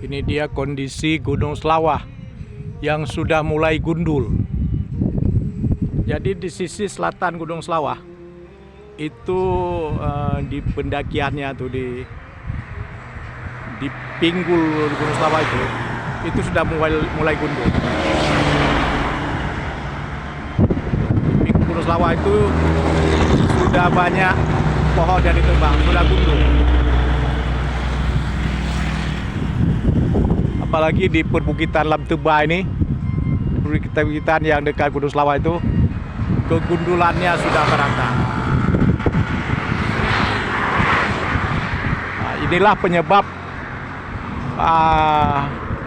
Ini dia kondisi Gunung Slawah yang sudah mulai gundul. Jadi di sisi selatan Gunung Slawah itu di pendakiannya tuh di pinggul Gunung Slawah itu sudah mulai gundul. Di pinggul Gunung Slawah itu sudah banyak pohon yang ditebang, sudah gundul. Apalagi di perbukitan Lamteba ini, perbukitan yang dekat Gunung Slawah itu, kegundulannya sudah merata. Nah, inilah penyebab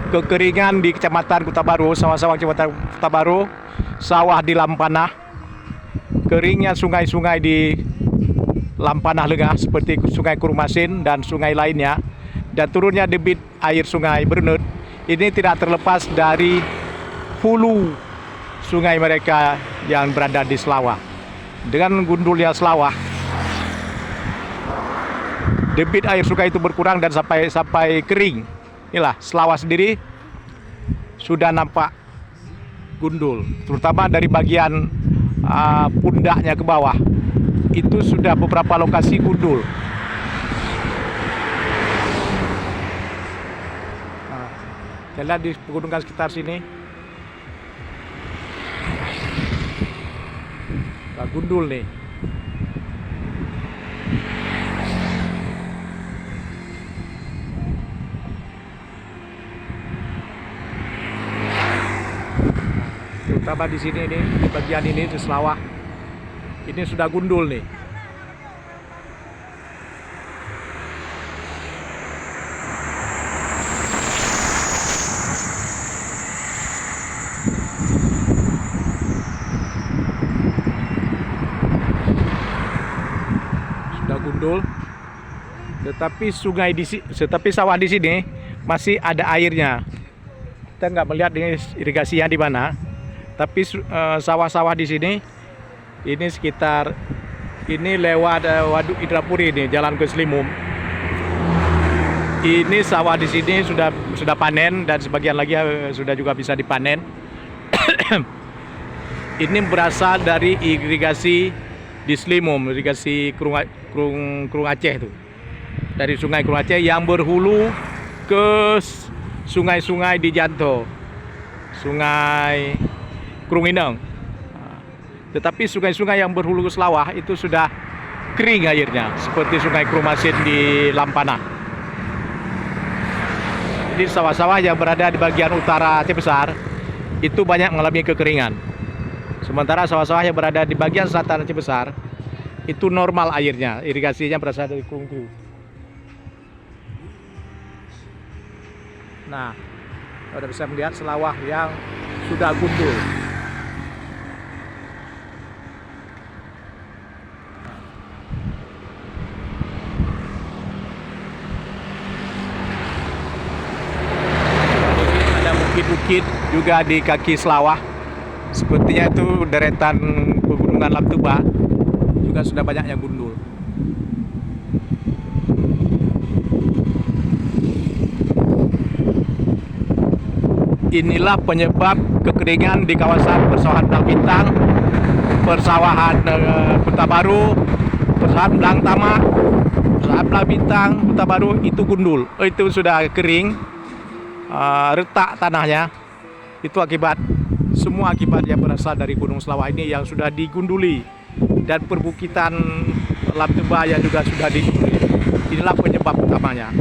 kekeringan di Kecamatan Kota Baru, sawah-sawah Kecamatan Kota Baru, sawah di Lampanah, keringnya sungai-sungai di Lampanah Lengah seperti Sungai Kurmasin dan sungai lainnya, dan turunnya debit air Sungai Bernut. Ini tidak terlepas dari hulu sungai mereka yang berada di Slawah. Dengan gundulnya Slawah, debit air sungai itu berkurang dan sampai kering. Inilah Slawah sendiri sudah nampak gundul, terutama dari bagian pundaknya ke bawah. Itu sudah beberapa lokasi gundul. Kita lihat di pegunungan sekitar sini, gundul nih. Terutama di sini nih, di bagian ini di Slawah, ini sudah gundul nih. Gundul, tetapi sawah di sini masih ada airnya. Kita nggak melihat ini irigasinya di mana, tapi sawah-sawah di sini ini sekitar ini lewat Waduk Indrapuri ini, jalan ke Selimum. Ini sawah di sini sudah panen dan sebagian lagi sudah juga bisa dipanen. Ini berasal dari irigasi di Selimum, irigasi Krung Aceh itu, dari Sungai Krung Aceh yang berhulu ke sungai-sungai di Janto, Sungai Krung Ineng. Tetapi sungai-sungai yang berhulu ke Slawah itu sudah kering airnya, seperti Sungai Kurmasin di Lampanah. Jadi sawah-sawah yang berada di bagian utara Aceh Besar itu banyak mengalami kekeringan. Sementara sawah-sawah yang berada di bagian selatan Aceh Besar itu normal airnya, irigasinya berasal dari Krung. Nah, Anda bisa melihat Slawah yang sudah gundul. Ada bukit-bukit juga di kaki Slawah. Sepertinya itu deretan pegunungan Lamteba juga sudah banyak yang gundul. Inilah penyebab kekeringan di kawasan persawahan Belang Bintang, persawahan Kota Baru, persawahan Belang Tamak, persawahan Belang Bintang, Kota Baru itu gundul. Itu sudah kering, retak tanahnya. Itu semua akibat yang berasal dari Gunung Slawah ini yang sudah digunduli, dan perbukitan Lamteba yang juga sudah digunduli. Inilah penyebab utamanya.